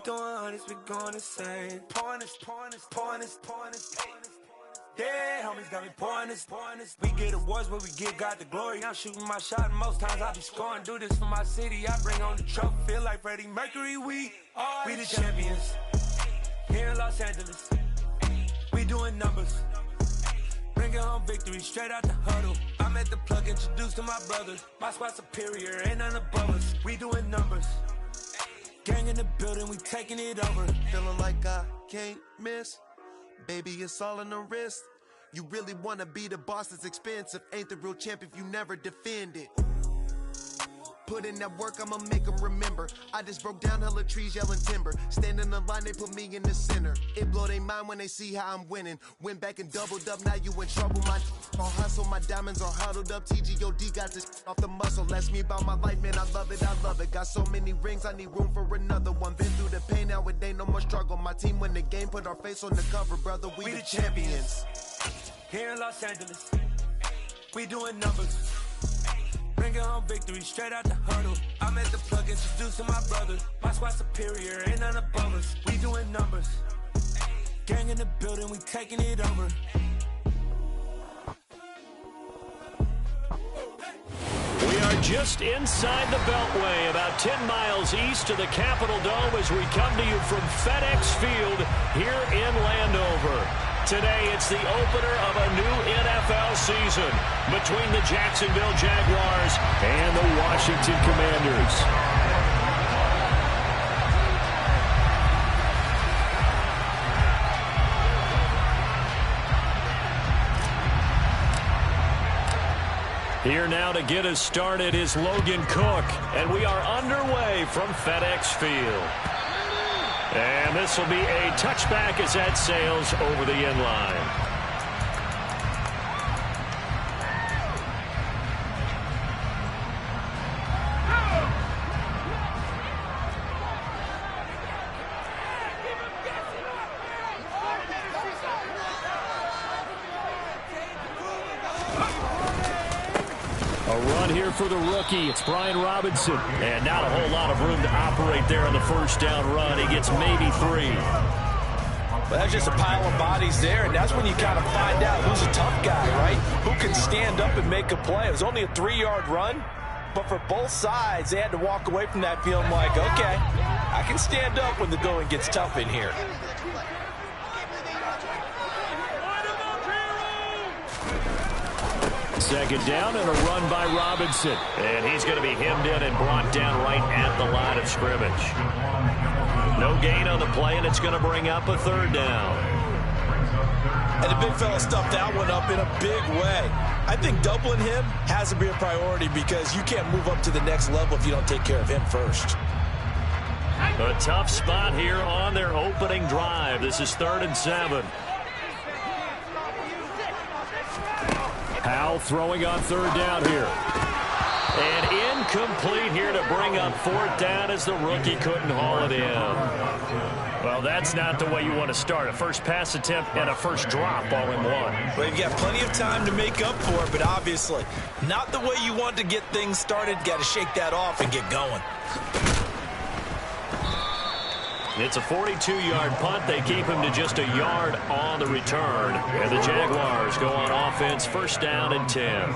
throwing hundreds, we going insane. Pointers. Yeah, homies got me pointers. We get awards, but we give God the glory. I'm shooting my shot, and most times I be scoring. Do this for my city, I bring on the trophy. Feel like Freddie Mercury, we the champions. Here in Los Angeles, we doing numbers. Bringing home victory straight out the huddle. I'm at the plug, introduced to my brothers. My squad superior, ain't none above us. We doing numbers. Gang in the building, we taking it over. Feeling like I can't miss. Baby, it's all in the wrist. You really wanna be the boss, it's expensive. Ain't the real champ if you never defend it. Put in that work, I'ma make them remember. I just broke down hella trees, yelling timber. Stand in the line, they put me in the center. It blow their mind when they see how I'm winning. Went back and doubled up, now you in trouble. My all hustle, my diamonds are huddled up. TGOD got this off the muscle. Ask me about my life, man, I love it. Got so many rings, I need room for another one. Been through the pain, now it ain't no more struggle. My team win the game, put our face on the cover, brother. We the champions. Here in Los Angeles, we doing numbers. Bringing home victory straight out the huddle. I'm at the plug, introduced to my brothers. My squad superior, ain't none above us. We doing numbers. Gang in the building, we taking it over. We are just inside the Beltway, about 10 miles east of the Capitol Dome as we come to you from FedEx Field here in Landover. Today, it's the opener of a new NFL season between the Jacksonville Jaguars and the Washington Commanders. Here now to get us started is Logan Cook, and we are underway from FedEx Field. And this will be a touchback as that sails over the end line. A run here for the rookie. It's Brian Robinson. And not a whole lot of room to operate there on the first down run. He gets maybe 3. Well, that's just a pile of bodies there, and that's when you kind of find out who's a tough guy, right? Who can stand up and make a play. It was only a 3-yard run, but for both sides, they had to walk away from that feeling like, okay, I can stand up when the going gets tough in here. Second down and a run by Robinson. And he's going to be hemmed in and brought down right at the line of scrimmage. No gain on the play, and it's going to bring up a 3rd down. And the big fella stuffed that one up in a big way. I think doubling him has to be a priority because you can't move up to the next level if you don't take care of him first. A tough spot here on their opening drive. This is 3rd and 7. Powell throwing on 3rd down here. And incomplete here to bring up 4th down as the rookie couldn't haul it in. Well, that's not the way you want to start. A first pass attempt and a first drop all in one. Well, you've got plenty of time to make up for it, but obviously not the way you want to get things started. Got to shake that off and get going. It's a 42-yard punt. They keep him to just a yard on the return. And the Jaguars go on offense, 1st down and 10.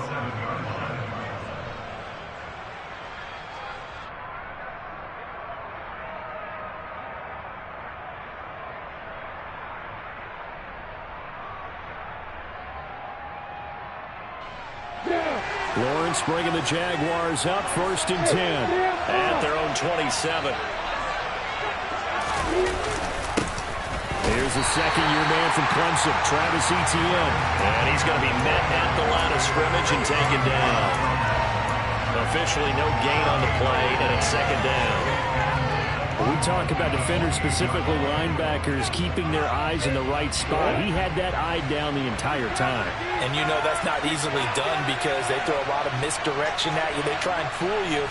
Lawrence bringing the Jaguars up, 1st and 10 at their own 27. Here's a second-year man from Clemson, Travis Etienne. And he's going to be met at the line of scrimmage and taken down. Officially no gain on the play, and it's 2nd down. When we talk about defenders, specifically linebackers, keeping their eyes in the right spot, he had that eye down the entire time. And you know that's not easily done because they throw a lot of misdirection at you. They try and fool you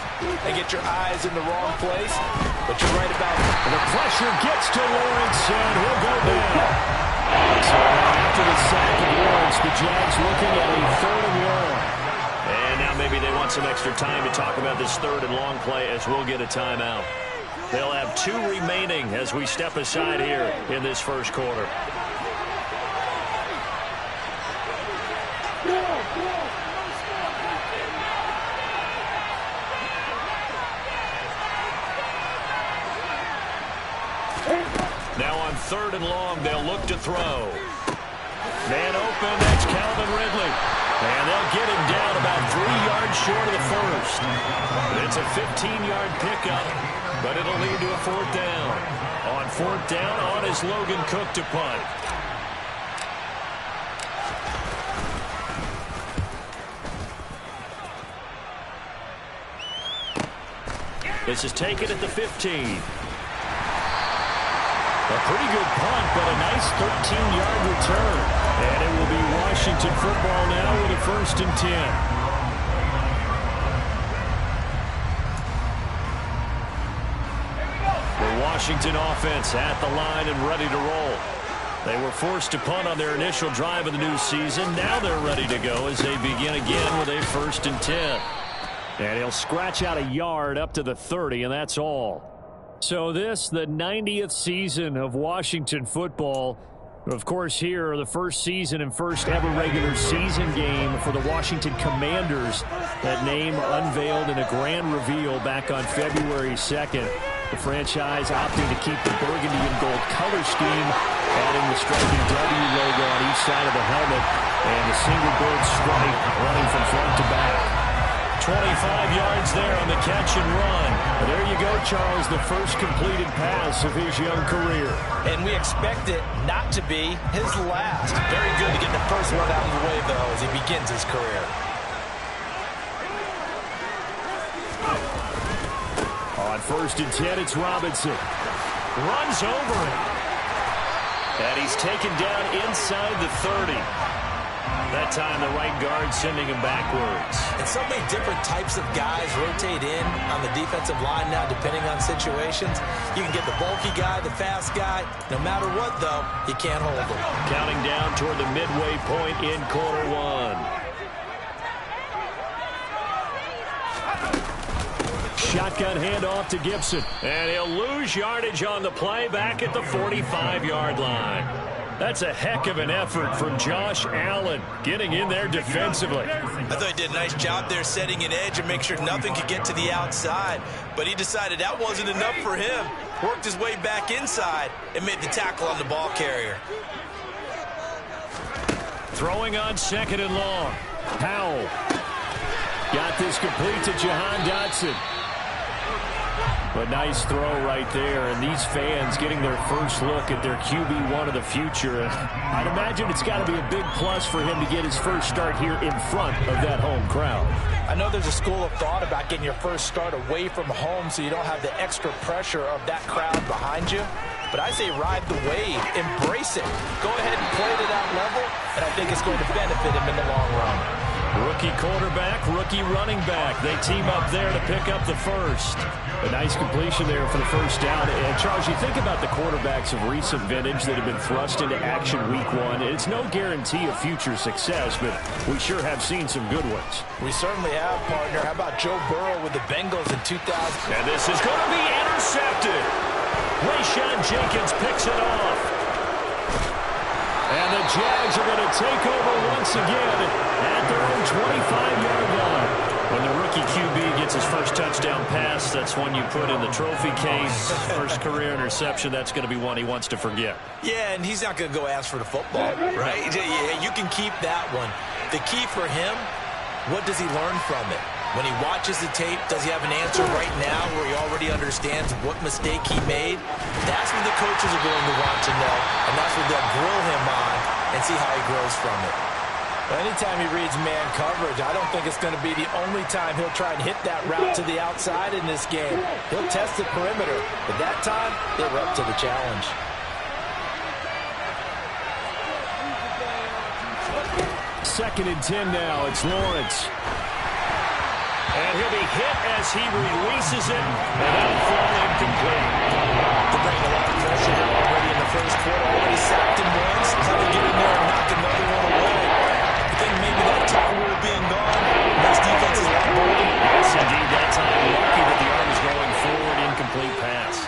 and get your eyes in the wrong place. But you're right about it. And the pressure gets to Lawrence, and he'll go down. So after the sack of Lawrence, the Jags looking at a 3rd and long. And now maybe they want some extra time to talk about this 3rd and long play as we'll get a timeout. They'll have 2 remaining as we step aside here in this first quarter. Now on 3rd and long, they'll look to throw. Man open, that's Calvin Ridley. And they'll get him down about 3 yards short of the first. It's a 15-yard pickup, but it'll lead to a 4th down. On 4th down, on is Logan Cook to punt. This is taken at the 15. A pretty good punt, but a nice 13-yard return. And it will be Washington football now with a 1st and 10. The Washington offense at the line and ready to roll. They were forced to punt on their initial drive of the new season. Now they're ready to go as they begin again with a 1st and 10. And he'll scratch out a yard up to the 30, and that's all. So this, the 90th season of Washington football. Of course, here, the first season and first ever regular season game for the Washington Commanders. That name unveiled in a grand reveal back on February 2nd. The franchise opting to keep the burgundy and gold color scheme, adding the striking W logo on each side of the helmet, and the single bird stripe running from front to back. 25 yards there on the catch and run. There you go, Charles, the first completed pass of his young career. And we expect it not to be his last. Very good to get the first one out of the way, though, as he begins his career. On 1st and 10, it's Robinson. Runs over it. And he's taken down inside the 30. That time, the right guard sending him backwards. And so many different types of guys rotate in on the defensive line now, depending on situations. You can get the bulky guy, the fast guy. No matter what, though, you can't hold him. Counting down toward the midway point in quarter 1. Shotgun handoff to Gibson. And he'll lose yardage on the play back at the 45-yard line. That's a heck of an effort from Josh Allen, getting in there defensively. I thought he did a nice job there setting an edge and make sure nothing could get to the outside. But he decided that wasn't enough for him. Worked his way back inside and made the tackle on the ball carrier. Throwing on 2nd and long. Powell. Got this complete to Jahan Dotson. But nice throw right there, and these fans getting their first look at their QB1 of the future. And I'd imagine it's got to be a big plus for him to get his first start here in front of that home crowd. I know there's a school of thought about getting your first start away from home so you don't have the extra pressure of that crowd behind you. But I say ride the wave, embrace it. Go ahead and play to that level, and I think it's going to benefit him in the long run. Rookie quarterback, rookie running back. They team up there to pick up the first. A nice completion there for the first down. And Charles, you think about the quarterbacks of recent vintage that have been thrust into action week 1. It's no guarantee of future success, but we sure have seen some good ones. We certainly have, partner. How about Joe Burrow with the Bengals in 2000? And this is going to be intercepted. Rayshawn Jenkins picks it off. And the Jags are going to take over once again at their own 25-yard line. When the rookie QB gets his first touchdown pass, that's one you put in the trophy case. First career interception, that's going to be one he wants to forget. Yeah, and he's not going to go ask for the football, right? Yeah, you can keep that one. The key for him, what does he learn from it? When he watches the tape, does he have an answer right now where he already understands what mistake he made? That's what the coaches are going to want to know, and that's what they'll grill him on and see how he grows from it. Well, anytime he reads man coverage, I don't think it's going to be the only time he'll try and hit that route to the outside in this game. He'll test the perimeter, but that time, they were up to the challenge. Second and 10 now. It's Lawrence. And he'll be hit as he releases it, and that'll fall incomplete. They're bringing a lot of pressure here already in the first quarter. Already sacked him once. How to get in there and knock another one away. I think maybe that tackle would have been gone. Next defense is not bolder. Yes, indeed. That time, lucky that the arm is going forward. Incomplete pass.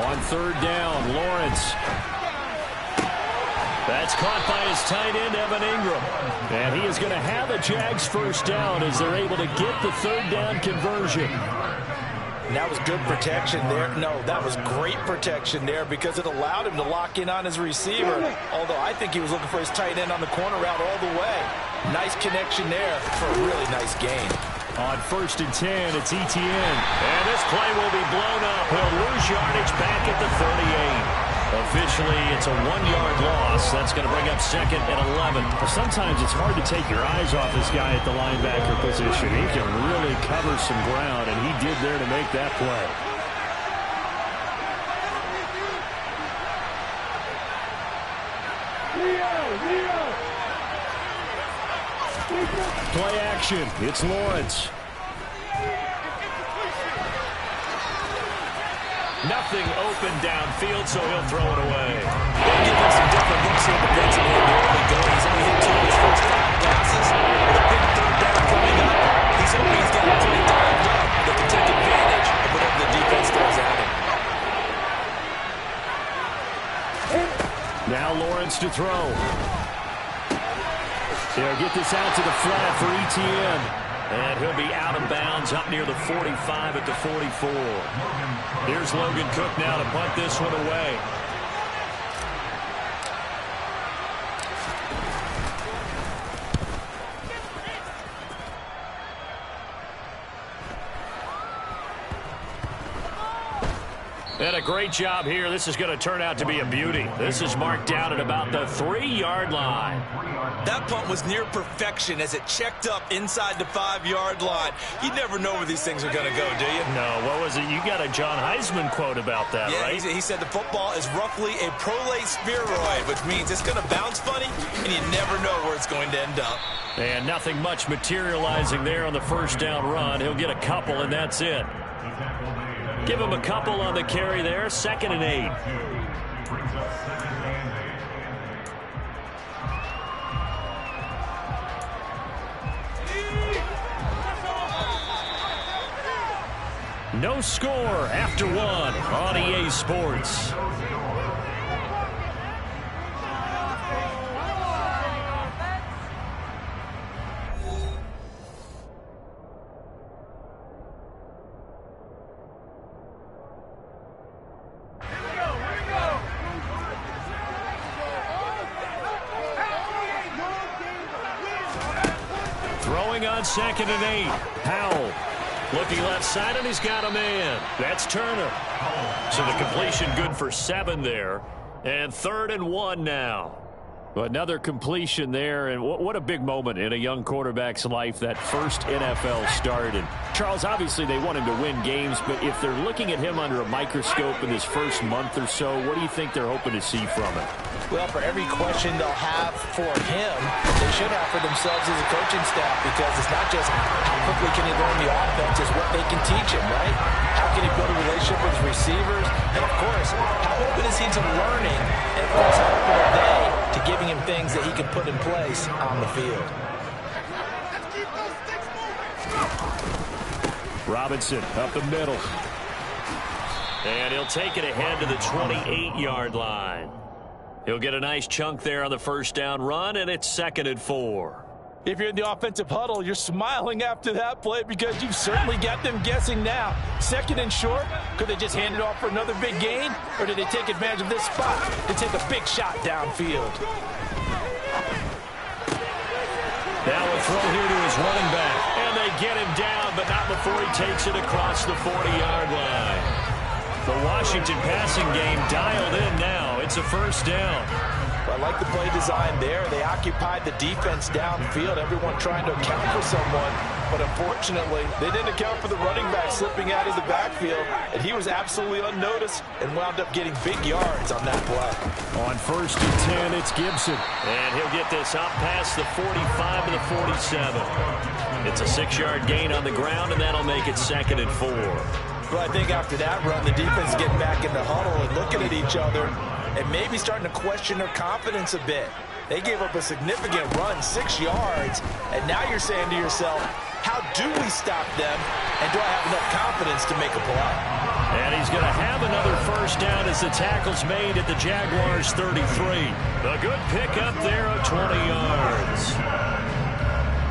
On third down, Lawrence. That's caught by his tight end, Evan Ingram. And he is going to have a Jags first down as they're able to get the third down conversion. And that was good protection there. No, that was great protection there because it allowed him to lock in on his receiver. Although I think he was looking for his tight end on the corner route all the way. Nice connection there for a really nice gain. On 1st and 10, it's Etienne. And this play will be blown up. He'll lose yardage back at the 38. Officially, it's a 1-yard loss. That's going to bring up 2nd and 11. Sometimes it's hard to take your eyes off this guy at the linebacker position. He can really cover some ground, and he did there to make that play. Play action. It's Lawrence. Nothing open downfield, so he'll throw it away. They'll give him some different looks here defensively in the early going. He's only hit 2 of his first 5 passes. With a big third down coming up, he's hoping he's got a play dialed up that can take advantage of whatever the defense throws at him. Now Lawrence to throw. They'll get this out to the flat for Etienne. And he'll be out of bounds up near the 45 at the 44. Here's Logan Cook now to punt this one away. And a great job here. This is going to turn out to be a beauty. This is marked down at about the 3-yard line. That punt was near perfection as it checked up inside the 5-yard line. You never know where these things are going to go, do you? No, what was it? You got a John Heisman quote about that, yeah, right? He said the football is roughly a prolate spheroid, which means it's going to bounce funny, and you never know where it's going to end up. And nothing much materializing there on the first down run. He'll get a couple, and that's it. Give him a couple on the carry there. 2nd and 8. No score after 1 on EA Sports. Throwing on 2nd and 8. Powell. Looking left side, and he's got a man. That's Turner. So the completion good for 7 there. And 3rd and 1 now. Another completion there, and what a big moment in a young quarterback's life, that first NFL start. And Charles, obviously they want him to win games, but if they're looking at him under a microscope in his first month or so, what do you think they're hoping to see from him? Well, for every question they'll have for him, they should have for themselves as a coaching staff, because it's not just how quickly can he learn the offense, it's what they can teach him, right? How can he build a relationship with his receivers? And, of course, how open is he to learning? And, of course, how open are they to giving him things that he can put in place on the field? Robinson up the middle. And he'll take it ahead to the 28-yard line. He'll get a nice chunk there on the first down run, and it's 2nd and 4. If you're in the offensive huddle, you're smiling after that play because you've certainly got them guessing now. 2nd and short, could they just hand it off for another big gain? Or did they take advantage of this spot to take a big shot downfield? Now a throw here to his running back. And they get him down, but not before he takes it across the 40-yard line. The Washington passing game dialed in now. It's a first down. I like the play design there. They occupied the defense downfield, everyone trying to account for someone. But unfortunately, they didn't account for the running back slipping out of the backfield. And he was absolutely unnoticed and wound up getting big yards on that play. On 1st and 10, it's Gibson. And he'll get this up past the 45 to the 47. It's a 6-yard gain on the ground, and that'll make it 2nd and 4. Well, I think after that run, the defense is getting back in the huddle and looking at each other and maybe starting to question their confidence a bit. They gave up a significant run, 6 yards, and now you're saying to yourself, how do we stop them, and do I have enough confidence to make a play? And he's going to have another first down as the tackle's made at the Jaguars' 33. A good pickup there of 20 yards.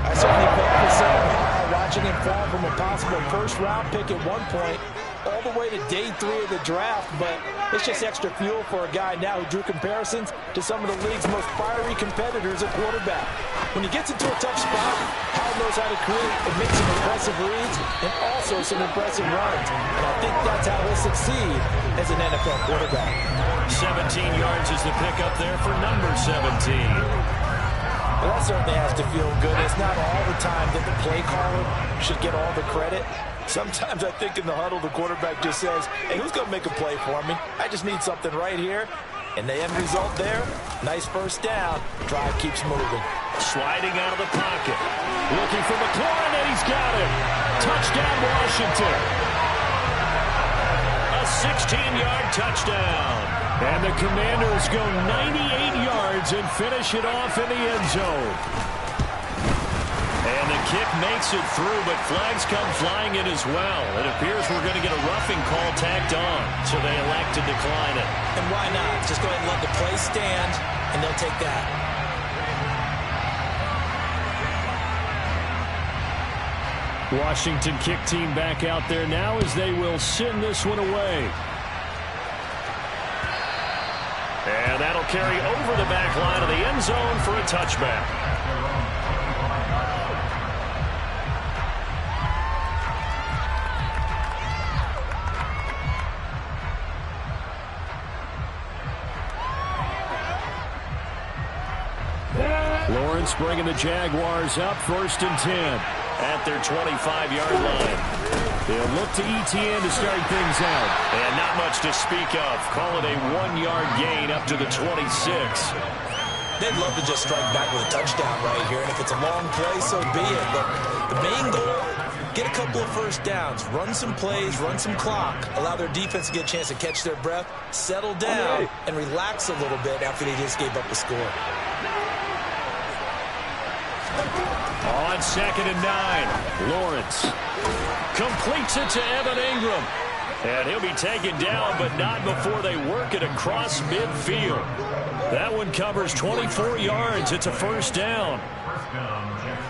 I certainly felt for Sam watching him fall from a possible first-round pick at one point all the way to day 3 of the draft, but it's just extra fuel for a guy now who drew comparisons to some of the league's most fiery competitors at quarterback. When he gets into a tough spot, Howell knows how to create and make some impressive reads and also some impressive runs. And I think that's how he'll succeed as an NFL quarterback. 17 yards is the pickup there for number 17. Well, that certainly has to feel good. It's not all the time that the play caller should get all the credit. Sometimes I think in the huddle, the quarterback just says, hey, who's going to make a play for me? I just need something right here. And the end result there, nice first down. Drive keeps moving. Sliding out of the pocket. Looking for McLaurin, and he's got him. Touchdown, Washington. A 16-yard touchdown. And the Commanders go 98 yards and finish it off in the end zone. And the kick makes it through, but flags come flying in as well. It appears we're going to get a roughing call tacked on, so they elect to decline it. And why not? Just go ahead and let the play stand, and they'll take that. Washington kick team back out there now as they will send this one away. And that'll carry over the back line of the end zone for a touchback. Lawrence bringing the Jaguars up 1st and 10 at their 25-yard line. They'll look to ETN to start things out. And not much to speak of. Call it a 1-yard gain up to the 26. They'd love to just strike back with a touchdown right here, and if it's a long play, so be it. But the main goal, get a couple of first downs, run some plays, run some clock, allow their defense to get a chance to catch their breath, settle down, and relax a little bit after they just gave up the score. On 2nd and 9, Lawrence completes it to Evan Ingram. And he'll be taken down, but not before they work it across midfield. That one covers 24 yards. It's a first down.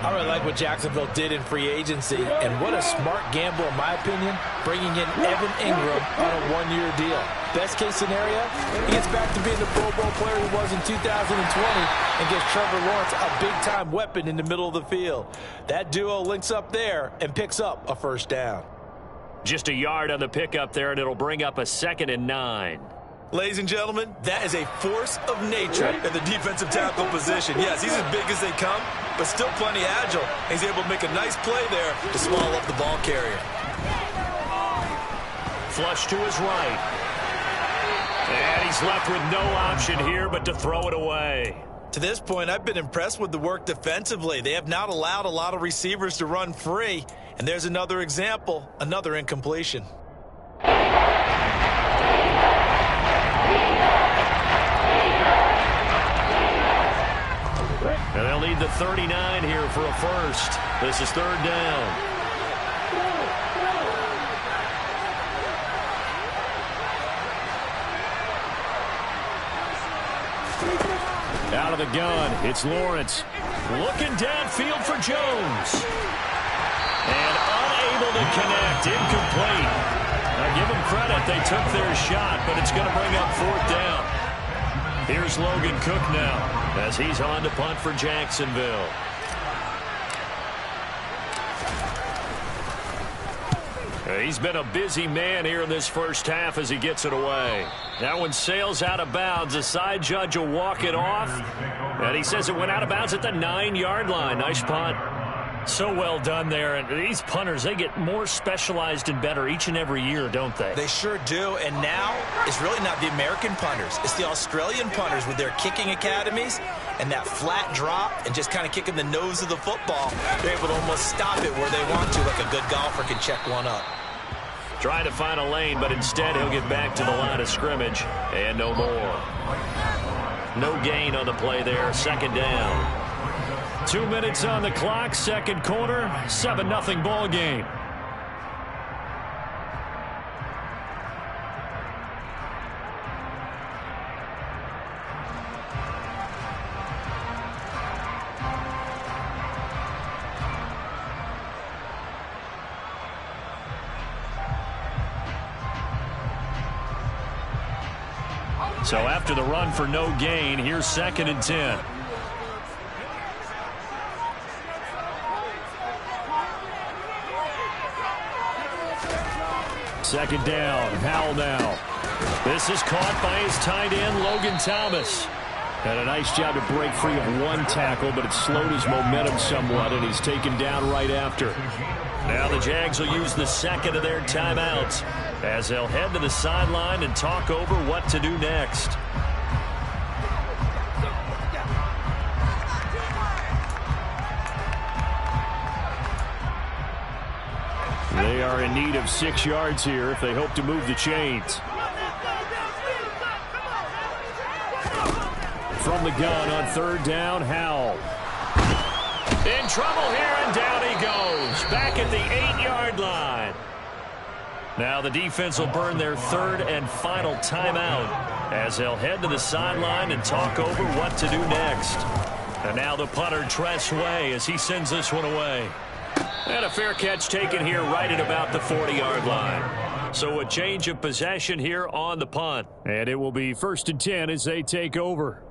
I really like what Jacksonville did in free agency, and what a smart gamble, in my opinion, bringing in Evan Ingram on a 1-year deal. Best case scenario, he gets back to being the Pro Bowl player he was in 2020 and gives Trevor Lawrence a big-time weapon in the middle of the field. That duo links up there and picks up a first down. Just a yard on the pickup there, and it'll bring up a 2nd and 9. Ladies and gentlemen, that is a force of nature in the defensive tackle position. Yes, he's as big as they come, but still plenty agile. He's able to make a nice play there to swallow up the ball carrier. Flush to his right. And he's left with no option here but to throw it away. To this point, I've been impressed with the work defensively. They have not allowed a lot of receivers to run free. And there's another example, another incompletion. And they'll need the 39 here for a first. This is 3rd down. Out of the gun, it's Lawrence. Looking downfield for Jones. And unable to connect, incomplete. Now give them credit, they took their shot, but it's going to bring up 4th down. Here's Logan Cook now as he's on to punt for Jacksonville. He's been a busy man here in this first half as he gets it away. That one sails out of bounds. The side judge will walk it off. And he says it went out of bounds at the 9-yard line. Nice punt. So well done there. And these punters, they get more specialized and better each and every year, don't they? They sure do. And now it's really not the American punters. It's the Australian punters with their kicking academies and that flat drop and just kind of kicking the nose of the football. They're able to almost stop it where they want to, like a good golfer can check one up. Trying to find a lane, but instead he'll get back to the line of scrimmage and no more. No gain on the play there. Second down. 2 minutes on the clock. Second quarter. 7-0 ball game. So after the run for no gain, here's 2nd and 10. Second down, Howell now. This is caught by his tight end, Logan Thomas. Had a nice job to break free of one tackle, but it slowed his momentum somewhat, and he's taken down right after. Now the Jags will use the second of their timeouts as they'll head to the sideline and talk over what to do next. They are in need of 6 yards here if they hope to move the chains. From the gun on 3rd down, Howell. In trouble here, and down he goes. Back at the 8-yard line. Now the defense will burn their 3rd and final timeout as they'll head to the sideline and talk over what to do next. And now the punter, Tress Way, as he sends this one away. And a fair catch taken here right at about the 40-yard line. So a change of possession here on the punt. And it will be 1st and 10 as they take over.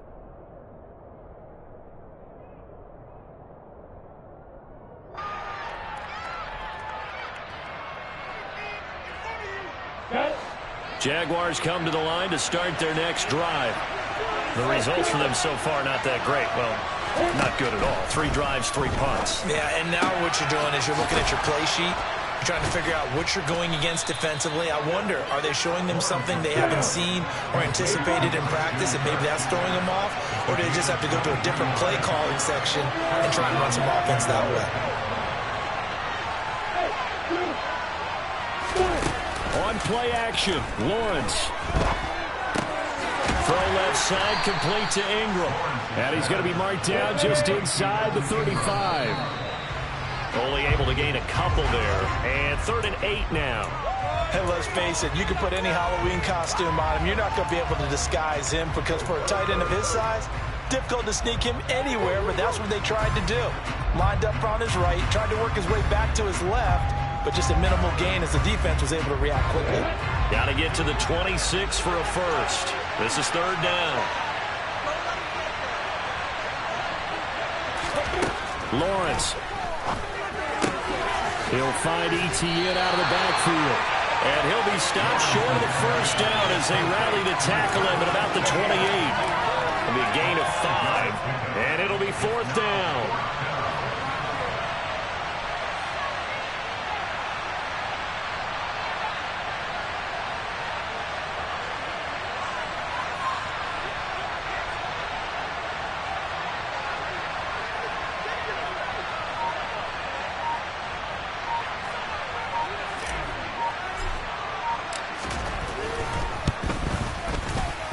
Jaguars come to the line to start their next drive. The results for them so far not that great. Well, not good at all. 3 drives, 3 punts. Yeah, and now what you're doing is you're looking at your play sheet. You're trying to figure out what you're going against defensively. I wonder, are they showing them something they haven't seen or anticipated in practice, and maybe that's throwing them off? Or do they just have to go to a different play calling section and try and run some offense that way? On play action, Lawrence. Throw left side, complete to Ingram. And he's going to be marked down just inside the 35. Only able to gain a couple there. And 3rd and 8 now. And let's face it, you can put any Halloween costume on him. You're not going to be able to disguise him because for a tight end of his size, difficult to sneak him anywhere, but that's what they tried to do. Lined up on his right, tried to work his way back to his left, but just a minimal gain as the defense was able to react quickly. Got to get to the 26 for a first. This is 3rd down. Lawrence. He'll find Etienne out of the backfield. And he'll be stopped short of the first down as they rally to tackle him at about the 28. It'll be a gain of 5, and it'll be 4th down.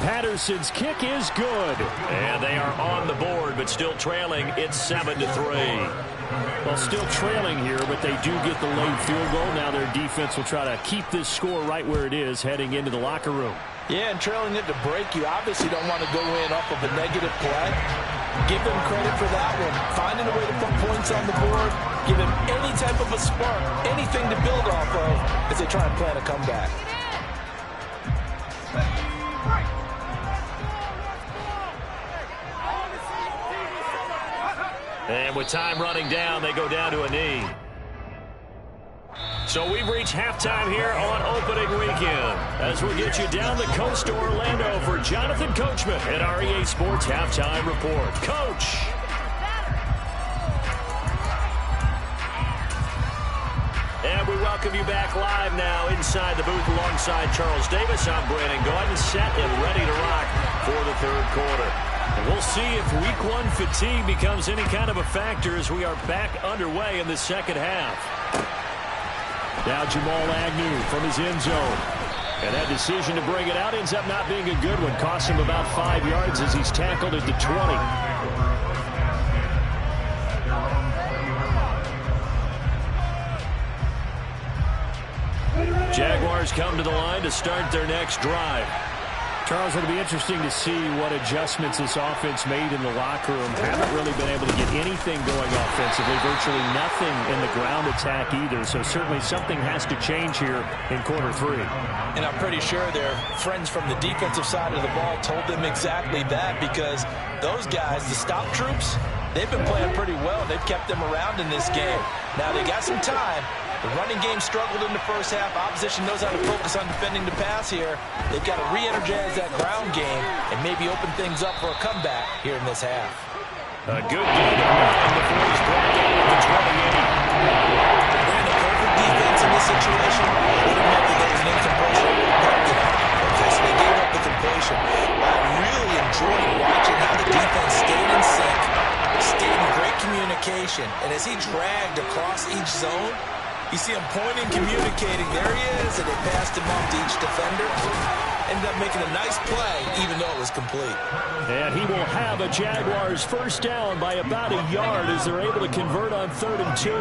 Patterson's kick is good. And they are on the board, but still trailing. It's 7-3. Well, still trailing here, but they do get the late field goal. Now their defense will try to keep this score right where it is heading into the locker room. Yeah, and trailing it to break, you obviously don't want to go in off of a negative play. Give them credit for that one. Finding a way to put points on the board, give them any type of a spark, anything to build off of as they try and plan a comeback. And with time running down, they go down to a knee. So we've reached halftime here on opening weekend as we get you down the coast to Orlando for Jonathan Coachman at our EA Sports Halftime Report. Coach! And we welcome you back live now inside the booth alongside Charles Davis. I'm Brandon Gordon, set and ready to rock for the 3rd quarter. And we'll see if week 1 fatigue becomes any kind of a factor as we are back underway in the 2nd half. Now Jamal Agnew from his end zone. And that decision to bring it out ends up not being a good one. Costs him about 5 yards as he's tackled at the 20. Jaguars come to the line to start their next drive. Charles, it'll be interesting to see what adjustments this offense made in the locker room. Haven't really been able to get anything going offensively, virtually nothing in the ground attack either. So certainly something has to change here in quarter 3. And I'm pretty sure their friends from the defensive side of the ball told them exactly that, because those guys, the stop troops, they've been playing pretty well. They've kept them around in this game. Now they got some time. The running game struggled in the first half. Opposition knows how to focus on defending the pass here. They've got to re-energize that ground game and maybe open things up for a comeback here in this half. A good game of 9 before he's brought down at the 28. Ran a perfect defense in this situation. Would have meant that there was an incompletion. Okay, so they gave up the completion. I really enjoyed watching how the defense stayed in sync, stayed in great communication, and as he dragged across each zone, you see him pointing, communicating. There he is, and they passed him off to each defender. Ended up making a nice play, even though it was complete. And he will have a Jaguars first down by about a yard as they're able to convert on 3rd and 2.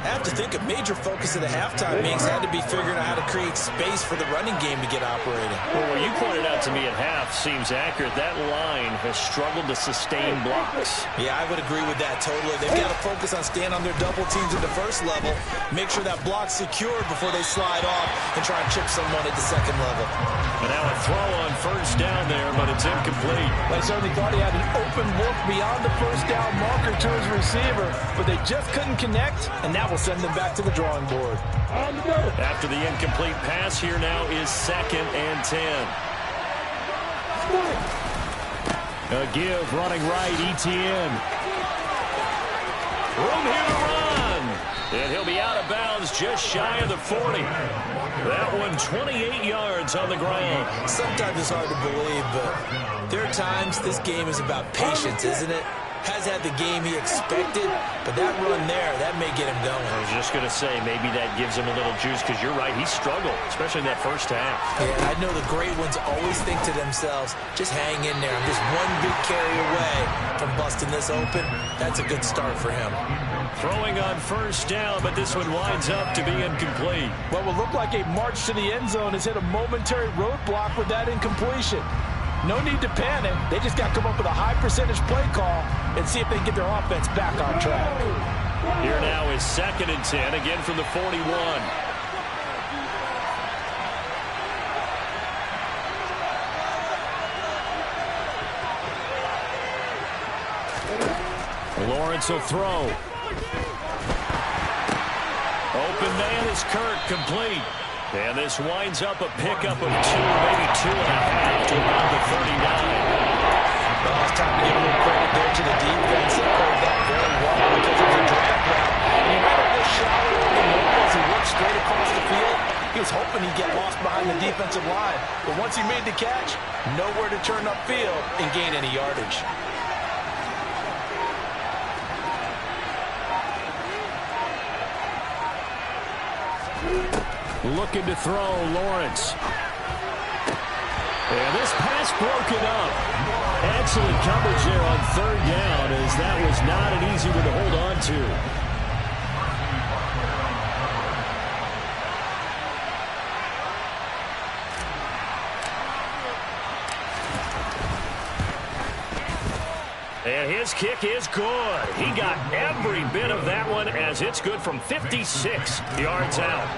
I have to think a major focus of the halftime meetings had to be figuring out how to create space for the running game to get operating. Well, what you pointed out to me at half seems accurate. That line has struggled to sustain blocks. Yeah, I would agree with that totally. They've got to focus on staying on their double teams at the first level, make sure that block's secured before they slide off and try and chip someone at the second level. And now a throw on first down there, but it's incomplete. They certainly thought he had an open look beyond the first down marker to his receiver, but they just couldn't connect, and that will send them back to the drawing board. After the incomplete pass, here now is 2nd and 10. A give running right, Etienne. Room here to run. And he'll be out of bounds just shy of the 40. That one 28 yards on the ground. Sometimes it's hard to believe, but there are times this game is about patience, isn't it? Has had the game he expected, but that run there, that may get him going. I was just going to say, maybe that gives him a little juice, because you're right, he struggled, especially in that first half. Yeah, I know the great ones always think to themselves, just hang in there. I'm just one big carry away from busting this open. That's a good start for him. Throwing on first down, but this one winds up to be incomplete. What will look like a march to the end zone has hit a momentary roadblock with that incompletion. No need to panic. They just got to come up with a high percentage play call and see if they can get their offense back on track. Here now is 2nd and 10, again from the 41. Lawrence will throw. Open man is Kirk, complete. And this winds up a pickup of 2, maybe 2.5 to about the 39. Well, it's time to give a little credit there to the defense. They played that very well because it was a drag route. And he ran a little shallower than normal as he worked straight across the field. He was hoping he'd get lost behind the defensive line. But once he made the catch, nowhere to turn upfield and gain any yardage. Looking to throw, Lawrence. And this pass broken up. Excellent coverage there on 3rd down, as that was not an easy one to hold on to. And his kick is good. He got every bit of that one, as it's good from 56 yards out.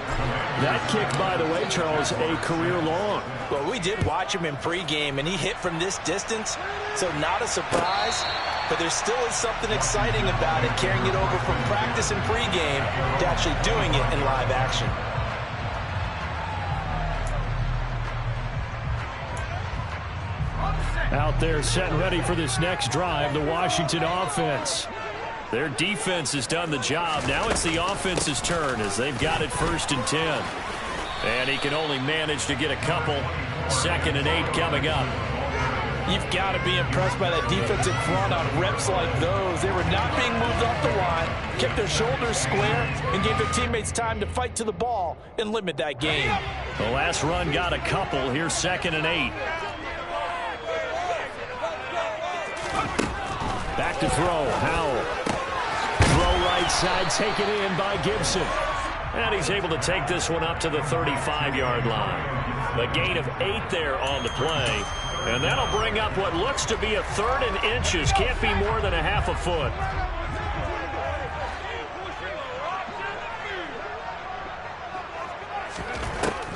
That kick, by the way, Charles, a career long. Well, we did watch him in pregame, and he hit from this distance, so not a surprise. But there still is something exciting about it, carrying it over from practice and pregame to actually doing it in live action. Out there set and ready for this next drive, the Washington offense. Their defense has done the job. Now it's the offense's turn as they've got it 1st and 10. And he can only manage to get a couple. 2nd and 8 coming up. You've got to be impressed by that defensive front on reps like those. They were not being moved off the line, kept their shoulders square, and gave their teammates time to fight to the ball and limit that gain. The last run got a couple. Here's 2nd and 8. Back to throw. Howell. Throw right side, taken in by Gibson. And he's able to take this one up to the 35-yard line. A gain of 8 there on the play. And that'll bring up what looks to be a 3rd and inches. Can't be more than a half a foot.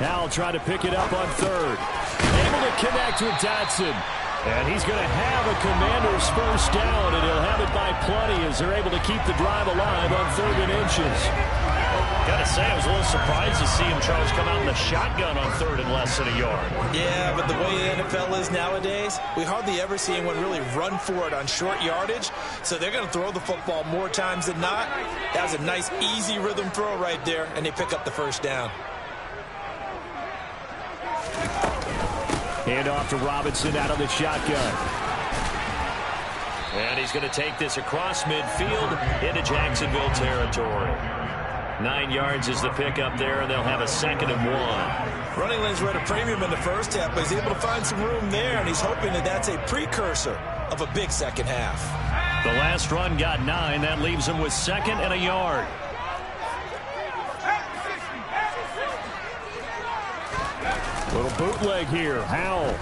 Howell trying to pick it up on 3rd. Able to connect with Dotson. And he's going to have a Commander's first down, and he'll have it by plenty as they're able to keep the drive alive on 3rd and inches. Got to say, I was a little surprised to see him, Charles, come out in the shotgun on 3rd and less than a yard. Yeah, but the way the NFL is nowadays, we hardly ever see anyone really run for it on short yardage. So they're going to throw the football more times than not. That was a nice, easy rhythm throw right there, and they pick up the first down. Hand off to Robinson out of the shotgun. And he's going to take this across midfield into Jacksonville territory. 9 yards is the pickup there, and they'll have a 2nd and 1. Running lanes were at a premium in the first half, but he's able to find some room there, and he's hoping that that's a precursor of a big second half. The last run got 9. That leaves him with 2nd and a yard. Little bootleg here. Howell.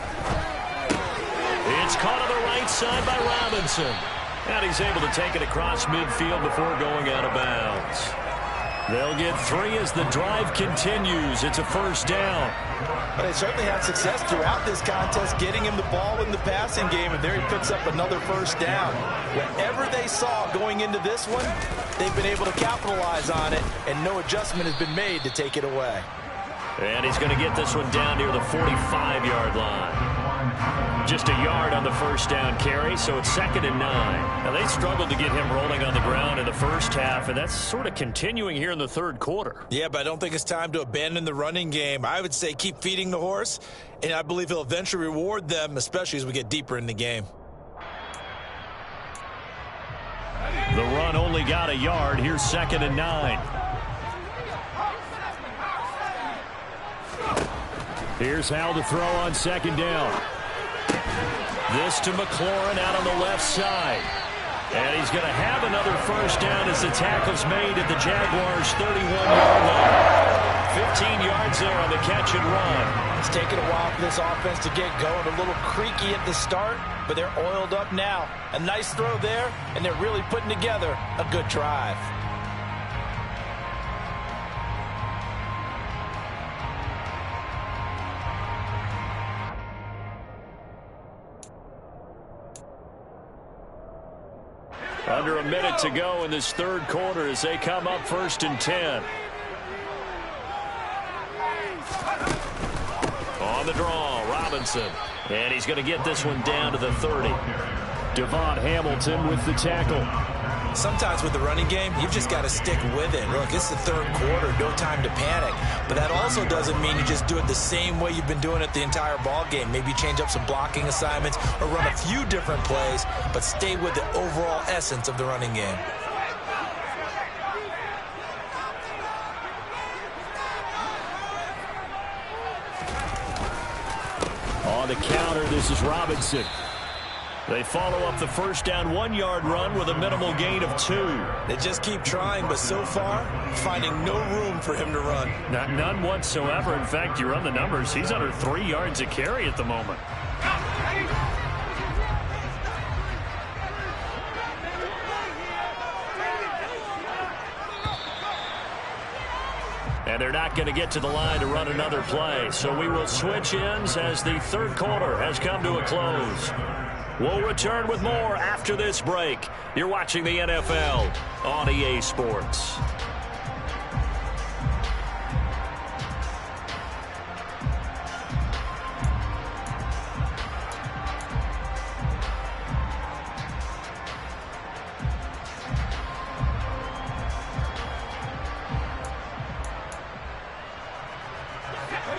It's caught on the right side by Robinson. And he's able to take it across midfield before going out of bounds. They'll get 3 as the drive continues. It's a first down. But they certainly had success throughout this contest, getting him the ball in the passing game, and there he picks up another first down. Whatever they saw going into this one, they've been able to capitalize on it, and no adjustment has been made to take it away. And he's going to get this one down near the 45-yard line. Just a yard on the first down carry, so it's 2nd and 9. Now, they struggled to get him rolling on the ground in the first half, and that's sort of continuing here in the 3rd quarter. Yeah, but I don't think it's time to abandon the running game. I would say keep feeding the horse, and I believe he'll eventually reward them, especially as we get deeper in the game. The run only got a yard. Here's 2nd and 9. Here's Howell to throw on 2nd down. This to McLaurin out on the left side. And he's going to have another first down as the tackle's made at the Jaguars' 31-yard line. 15 yards there on the catch and run. It's taken a while for this offense to get going. A little creaky at the start, but they're oiled up now. A nice throw there, and they're really putting together a good drive. Under a minute to go in this 3rd quarter as they come up 1st and 10. On the draw, Robinson. And he's going to get this one down to the 30. Devon Hamilton with the tackle. Sometimes with the running game, you've just got to stick with it. Look, it's the 3rd quarter, no time to panic. But that also doesn't mean you just do it the same way you've been doing it the entire ball game. Maybe change up some blocking assignments or run a few different plays, but stay with the overall essence of the running game. On the counter, this is Robinson. They follow up the first down 1-yard run with a minimal gain of 2. They just keep trying, but so far, finding no room for him to run. None whatsoever. In fact, you run the numbers, he's under 3 yards a carry at the moment. And they're not going to get to the line to run another play. So we will switch ends as the 3rd quarter has come to a close. We'll return with more after this break. You're watching the NFL on EA Sports.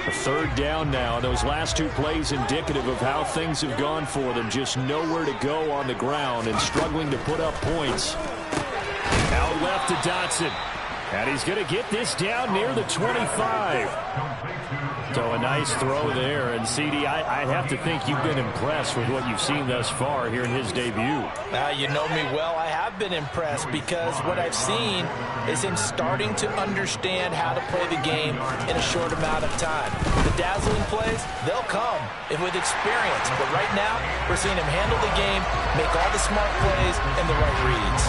A third down now. Those last two plays indicative of how things have gone for them. Just nowhere to go on the ground and struggling to put up points. Out left to Dotson. And he's going to get this down near the 25. So a nice throw there. And, CD, I have to think you've been impressed with what you've seen thus far here in his debut. You know me well. I have been impressed because what I've seen is him starting to understand how to play the game in a short amount of time. The dazzling plays, they'll come with experience. But right now, we're seeing him handle the game, make all the smart plays, and the right reads.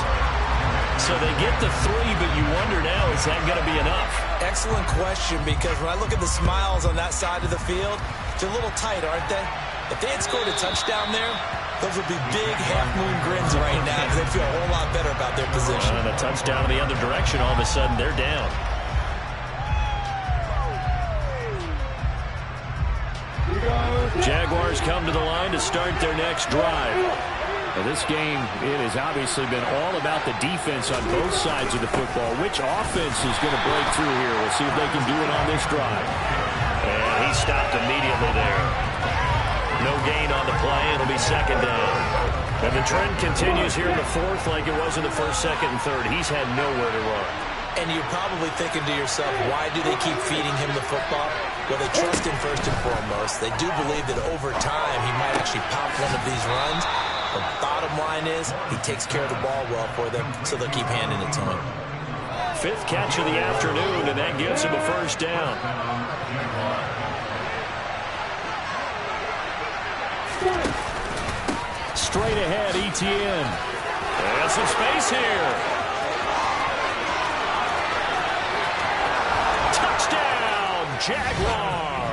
So they get the 3, but you wonder now, is that going to be enough? Excellent question, because when I look at the smiles on that side of the field, they're a little tight, aren't they? If they had scored a touchdown there, those would be big half-moon grins right now because they feel a whole lot better about their position. And a touchdown in the other direction, all of a sudden they're down. Jaguars come to the line to start their next drive. Now this game, it has obviously been all about the defense on both sides of the football. Which offense is going to break through here? We'll see if they can do it on this drive. And he stopped immediately there. No gain on the play. It'll be second down. And the trend continues here in the fourth like it was in the first, second, and third. He's had nowhere to run. And you're probably thinking to yourself, why do they keep feeding him the football? Well, they trust him first and foremost. They do believe that over time he might actually pop one of these runs. The bottom line is he takes care of the ball well for them, so they'll keep handing it to him. Fifth catch of the afternoon, and that gives him a first down. Straight ahead, Etienne. There's some space here. Touchdown, Jaguars.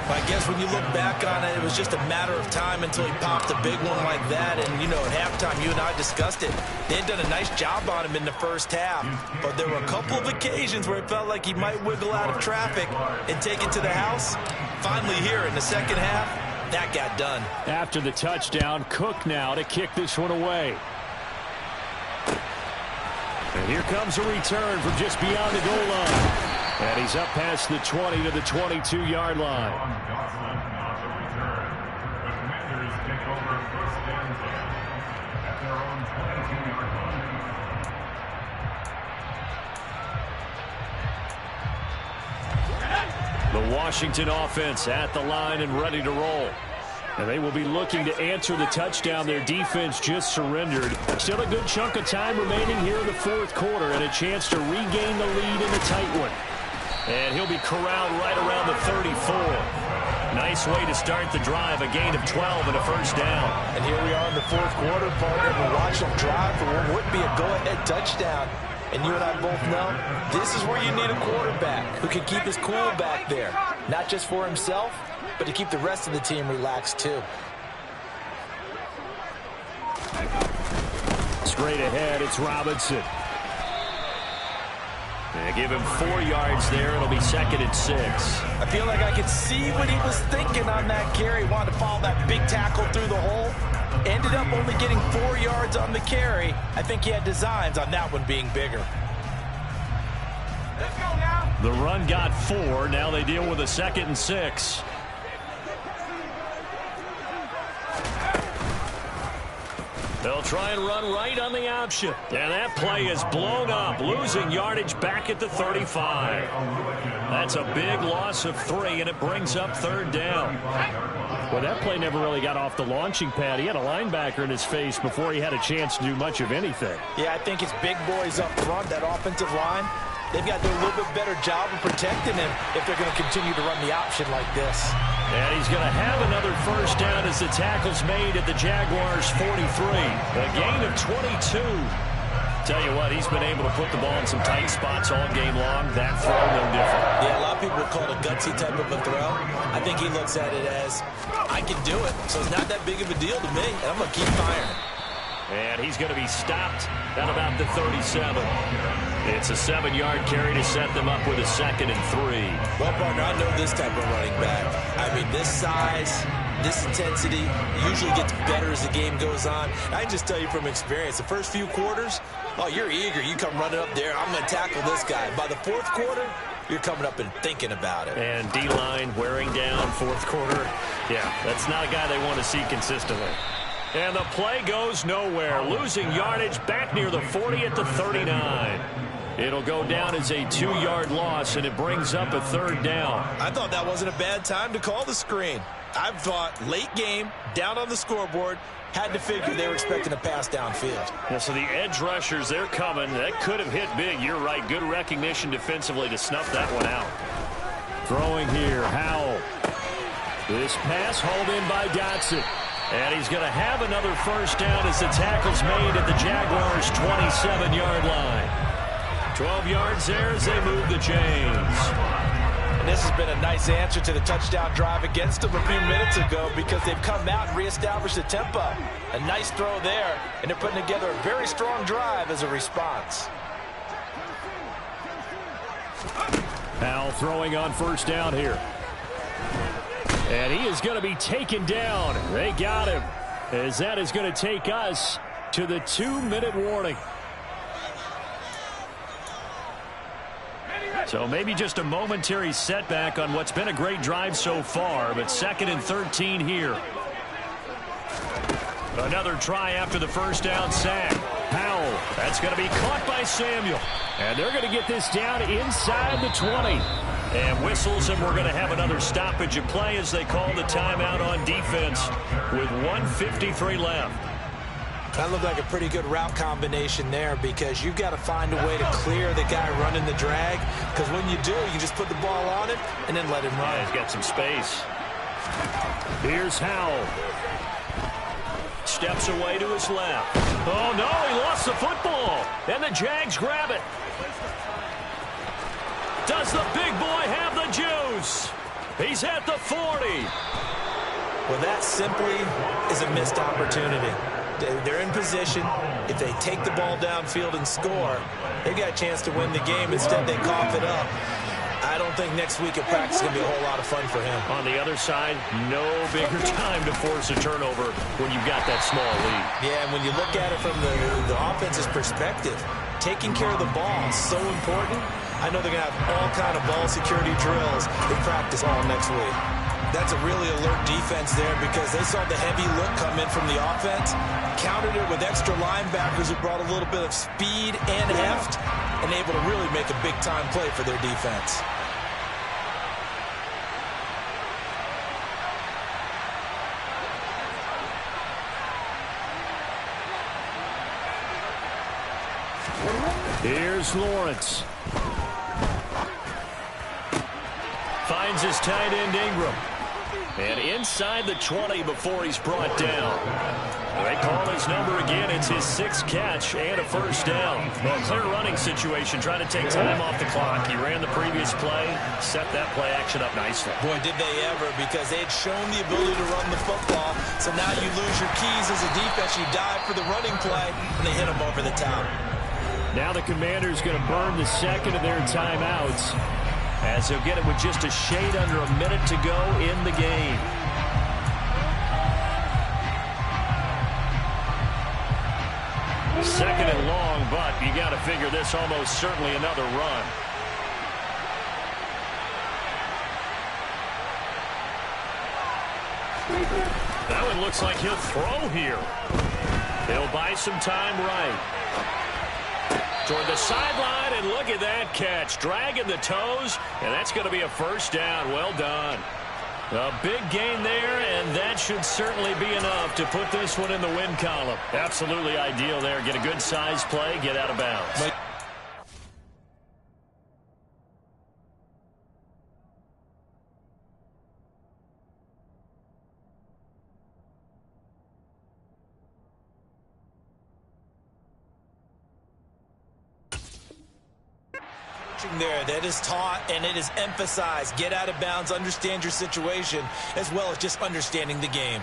I guess when you look back on it, it was just a matter of time until he popped a big one like that. And, you know, at halftime, you and I discussed it. They had done a nice job on him in the first half. But there were a couple of occasions where it felt like he might wiggle out of traffic and take it to the house. Finally here in the second half, that got done. After the touchdown, Cook now to kick this one away. And here comes a return from just beyond the goal line. And he's up past the 20 to the 22-yard line. The Washington offense at the line and ready to roll. And they will be looking to answer the touchdown their defense just surrendered. Still a good chunk of time remaining here in the fourth quarter and a chance to regain the lead in a tight one. And he'll be corralled right around the 34. Nice way to start the drive, a gain of 12 and a first down. And here we are in the fourth quarter, partner. We're watching them drive for what would be a go-ahead touchdown. And you and I both know this is where you need a quarterback who can keep his cool back there. Not just for himself, but to keep the rest of the team relaxed too. Straight ahead, it's Robinson. They give him 4 yards there. It'll be second and 6. I feel like I could see what he was thinking on that carry. Wanted to follow that big tackle through the hole. Ended up only getting 4 yards on the carry. I think he had designs on that one being bigger. Let's go now. The run got 4. Now they deal with a second and 6. They'll try and run right on the option. And that play is blown up, losing yardage back at the 35. That's a big loss of 3, and it brings up third down. Well, that play never really got off the launching pad. He had a linebacker in his face before he had a chance to do much of anything. Yeah, I think his big boys up front, that offensive line, they've got to do a little bit better job of protecting him if they're going to continue to run the option like this. And he's going to have another first down as the tackle's made at the Jaguars' 43. A gain of 22. Tell you what, he's been able to put the ball in some tight spots all game long. That throw, no different. Yeah, a lot of people would call it a gutsy type of a throw. I think he looks at it as, I can do it, so it's not that big of a deal to me, and I'm going to keep firing. And he's going to be stopped at about the 37. It's a 7-yard carry to set them up with a second and 3. Well, partner, I know this type of running back. I mean, this size, this intensity usually gets better as the game goes on. I can just tell you from experience, the first few quarters, oh, you're eager. You come running up there, I'm going to tackle this guy. By the fourth quarter, you're coming up and thinking about it. And D-line wearing down fourth quarter. Yeah, that's not a guy they want to see consistently. And the play goes nowhere. Losing yardage back near the 40 at the 39. It'll go down as a 2-yard loss, and it brings up a third down. I thought that wasn't a bad time to call the screen. I thought late game, down on the scoreboard, had to figure they were expecting a pass downfield. Yeah, so the edge rushers, they're coming. That could have hit big. You're right. Good recognition defensively to snuff that one out. Throwing here, Howell. This pass hauled in by Dotson. And he's going to have another first down as the tackle's made at the Jaguars' 27-yard line. 12 yards there as they move the chains. And this has been a nice answer to the touchdown drive against them a few minutes ago because they've come out and reestablished the tempo. A nice throw there, and they're putting together a very strong drive as a response. Howell throwing on first down here. And he is going to be taken down. They got him, as that is going to take us to the 2-minute warning. So maybe just a momentary setback on what's been a great drive so far, but 2nd and 13 here. Another try after the first down sack. Howell, that's going to be caught by Samuel. And they're going to get this down inside the 20. And whistles, and we're going to have another stoppage of play as they call the timeout on defense with 1:53 left. That looked like a pretty good route combination there because you've got to find a way to clear the guy running the drag, because when you do, you just put the ball on him and then let him run. Yeah, he's got some space. Here's Howell. Steps away to his left. Oh, no, he lost the football. And the Jags grab it. Does the big boy have the juice? He's at the 40. Well, that simply is a missed opportunity. They're in position. If they take the ball downfield and score, they've got a chance to win the game. Instead, they cough it up. I don't think next week at practice is going to be a whole lot of fun for him. On the other side, no bigger time to force a turnover when you've got that small lead. Yeah, and when you look at it from the offense's perspective, taking care of the ball is so important. I know they're going to have all kind of ball security drills in practice all next week. That's a really alert defense there because they saw the heavy look come in from the offense, countered it with extra linebackers who brought a little bit of speed and heft, and able to really make a big-time play for their defense. Here's Lawrence. Finds his tight end Ingram. And inside the 20 before he's brought down. They call his number again. It's his 6th catch and a first down. Well, clear running situation, trying to take time off the clock. He ran the previous play, set that play action up nicely. Boy, did they ever, because they had shown the ability to run the football. So now you lose your keys as a defense. You dive for the running play, and they hit him over the top. Now the Commanders going to burn the second of their timeouts, as they'll get it with just a shade under a minute to go in the game. Second and long, but you got to figure this almost certainly another run. That one looks like he'll throw here. He'll buy some time right. Toward the sideline, and look at that catch. Dragging the toes, and that's going to be a first down. Well done. A big gain there, and that should certainly be enough to put this one in the win column. Absolutely ideal there. Get a good size play, get out of bounds. There that is taught and it is emphasized. Get out of bounds, understand your situation, as well as just understanding the game.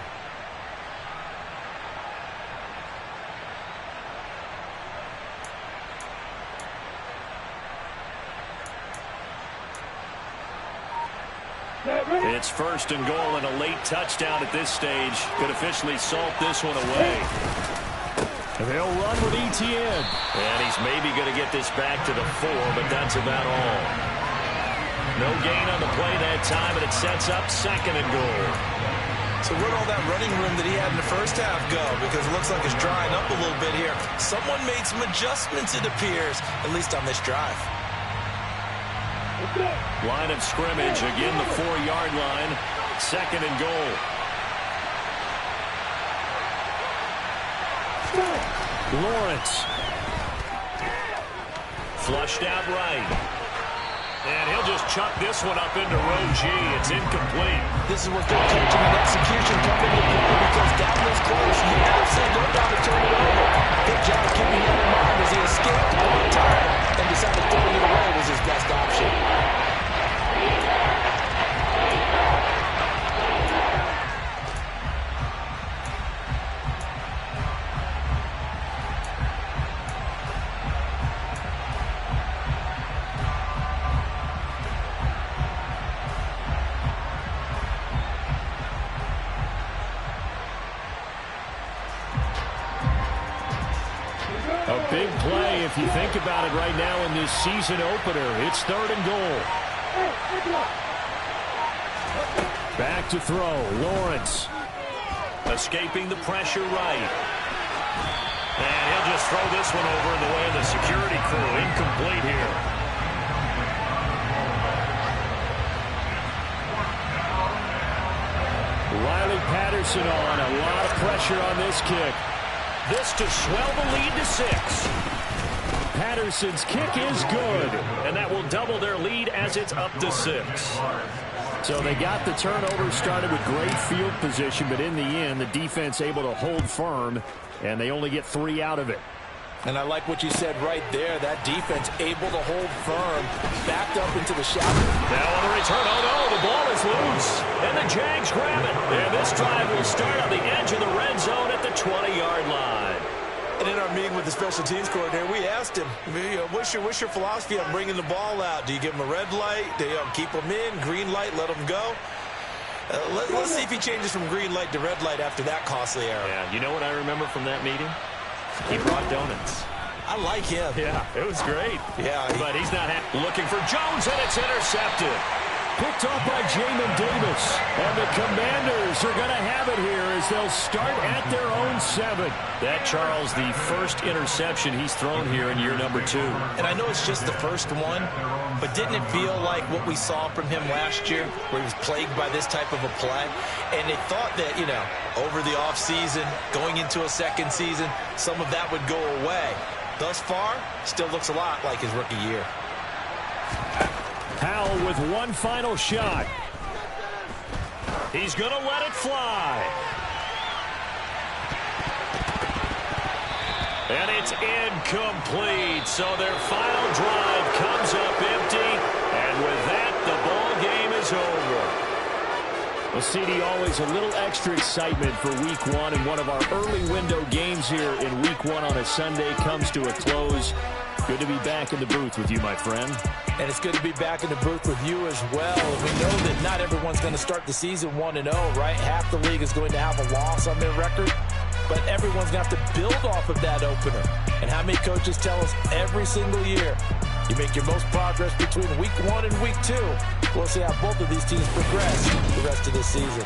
It's first and goal, and a late touchdown at this stage could officially salt this one away. They'll run with Etienne. And he's maybe going to get this back to the 4, but that's about all. No gain on the play that time, and it sets up second and goal. So where'd all that running room that he had in the first half go? Because it looks like it's drying up a little bit here. Someone made some adjustments, it appears, at least on this drive. Line of scrimmage, again the 4-yard line. Second and goal. Lawrence. Flushed out right. And he'll just chuck this one up into row G. It's incomplete. This is where good coaching and execution come into play, because down this close, you absolutely don't got to turn it over. Good job keeping that in mind as he escaped on time and decided throwing it away was his best option. A big play if you think about it right now in this season opener. It's third and goal. Back to throw. Lawrence. Escaping the pressure right. And he'll just throw this one over in the way of the security crew. Incomplete here. Riley Patterson on. A lot of pressure on this kick. This to swell the lead to 6. Patterson's kick is good, and that will double their lead as it's up to 6. So they got the turnover started with great field position, but in the end, the defense able to hold firm, and they only get 3 out of it. And I like what you said right there. That defense able to hold firm, backed up into the shadow. Now on the return, oh no, the ball is loose. And the Jags grab it. And this drive will start on the edge of the red zone at the 20-yard line. And in our meeting with the special teams coordinator, we asked him, what's your philosophy on bringing the ball out? Do you give him a red light? Do you keep them in? Green light, let them go? Let's see if he changes from green light to red light after that costly error. Yeah, you know what I remember from that meeting? He brought donuts. I like him. Yeah, it was great. Yeah. But he's not looking for Jones, and it's intercepted. Picked off by Jamin Davis. And the Commanders are going to have it here as they'll start at their own 7. That, Charles, the first interception he's thrown here in year number 2. And I know it's just the first one, but didn't it feel like what we saw from him last year, where he was plagued by this type of a play? And they thought that, over the offseason, going into a second season, some of that would go away. Thus far, still looks a lot like his rookie year. Howell with one final shot. He's going to let it fly. And it's incomplete. So their final drive comes up empty. And with that, the ball game is over. Well, CD, always a little extra excitement for Week 1. And one of our early window games here in Week 1 on a Sunday comes to a close. Good to be back in the booth with you, my friend. And it's good to be back in the booth with you as well. We know that not everyone's going to start the season 1-0, right? Half the league is going to have a loss on their record. But everyone's going to have to build off of that opener. And how many coaches tell us every single year, you make your most progress between Week 1 and Week 2. We'll see how both of these teams progress the rest of this season.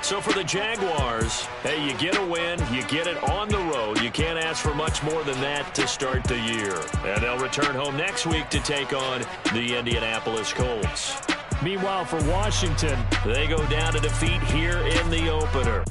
So for the Jaguars, hey, you get a win, you get it on the road. You can't ask for much more than that to start the year. And they'll return home next week to take on the Indianapolis Colts. Meanwhile, for Washington, they go down to defeat here in the opener.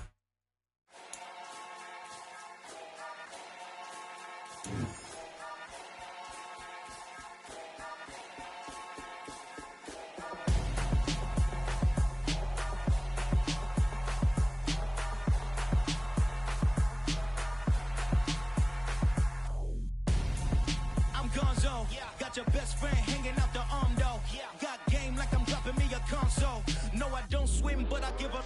Your best friend hanging out the arm though. Got game like I'm dropping me a console. No, I don't swim, but I give up.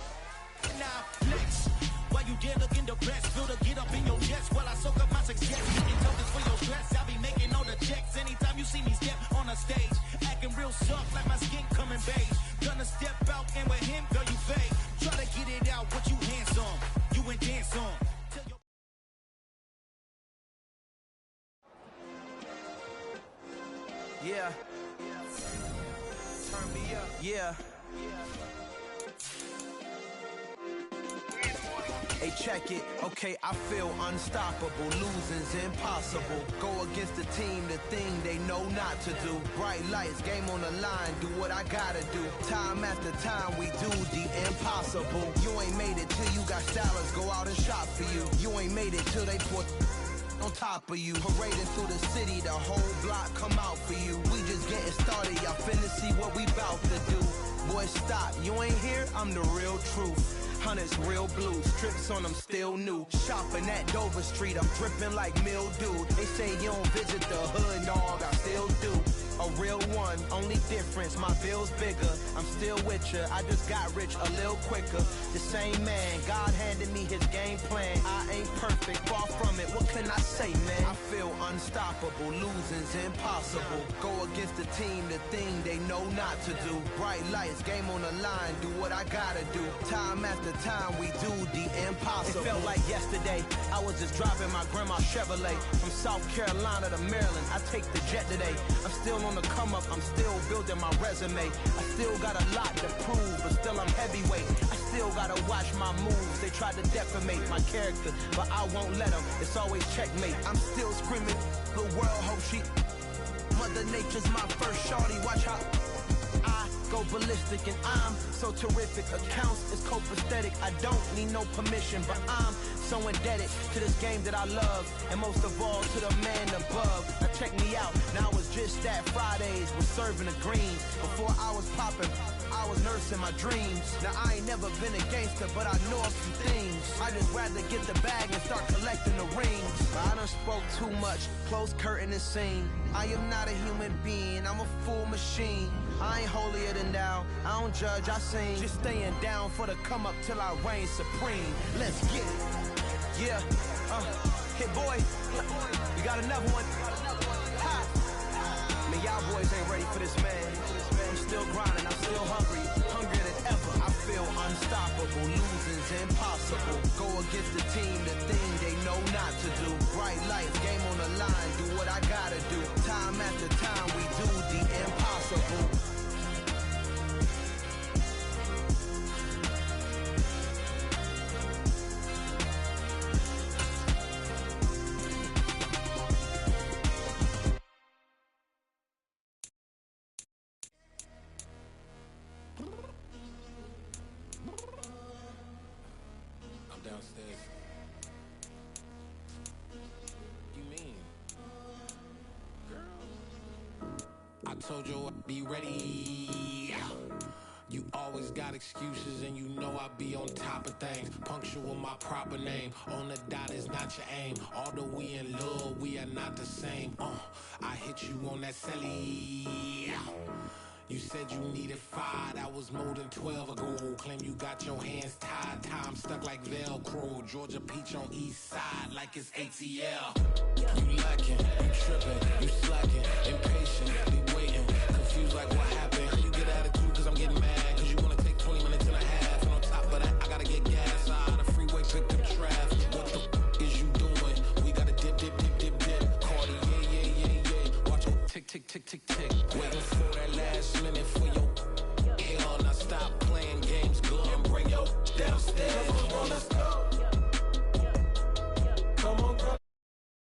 Now flex. While you dare look in the press, feel to get up in your chest while I soak up my success. Getting tokens for your stress. I'll be making all the checks anytime you see me step on a stage. Acting looking real soft like my skin coming beige. Gonna step out and with him, girl, you fake. Try to get it out, what you hands on. You ain't dance on. Yeah. Turn me up. Yeah. Hey, check it. Okay, I feel unstoppable. Losing's impossible. Go against the team, the thing they know not to do. Bright lights, game on the line. Do what I gotta do. Time after time, we do the impossible. You ain't made it till you got salads. Go out and shop for you. You ain't made it till they put on top of you. Parading through the city, the whole block come out for you. We just getting started, y'all finna see what we bout to do. Boy, stop, you ain't here, I'm the real truth. Hunters, real blue, strips on them still new. Shopping at Dover Street, I'm dripping like mildew. They say you don't visit the hood, dog, I still do. A real one, only difference, my bill's bigger. I'm still with ya, I just got rich a little quicker. The same man, God handed me his game plan. I ain't perfect, far from it, what can I say, man? I feel unstoppable, losing's impossible. Go against the team, the thing they know not to do. Bright lights, game on the line, do what I gotta do. Time after time, we do the impossible. It felt like yesterday, I was just driving my grandma's Chevrolet. From South Carolina to Maryland, I take the jet today. I'm still on the come up, I'm still building my resume. I still got a lot to prove, but still I'm heavyweight. I still gotta watch my moves. They try to defamate my character, but I won't let them. It's always checkmate. I'm still screaming, the world hope she. Mother Nature's my first shorty, watch how I go ballistic, and I'm so terrific. Accounts is copacetic. I don't need no permission, but I'm so indebted to this game that I love, and most of all to the man above. Now check me out, now it's just that Fridays was serving the greens. Before I was popping, I was nursing my dreams. Now I ain't never been a gangster, but I know a few things. I just rather get the bag and start collecting the rings. I done spoke too much, close curtain and scene. I am not a human being, I'm a full machine. I ain't holier than thou, I don't judge, I sing. Just staying down for the come up till I reign supreme. Let's get it. Yeah, hit boy, we got another one. Ha. Man, y'all boys ain't ready for this, man. I'm still grinding, I'm still hungry, hungrier than ever. I feel unstoppable, losing's impossible. Go against the team, the thing they know not to do. Bright lights, game on the line, do what I gotta do. Time after time, we do the impossible. Downstairs. You mean? Girl, I told you I'd be ready. You always got excuses and you know I be on top of things. Punctual my proper name. On the dot is not your aim. Although we in love, we are not the same. I hit you on that Ssl3. You said you needed 5, that was more than 12 ago. Claim you got your hands tied, time stuck like Velcro. Georgia Peach on east side like it's ATL. You lacking, you tripping, you slacking, impatient.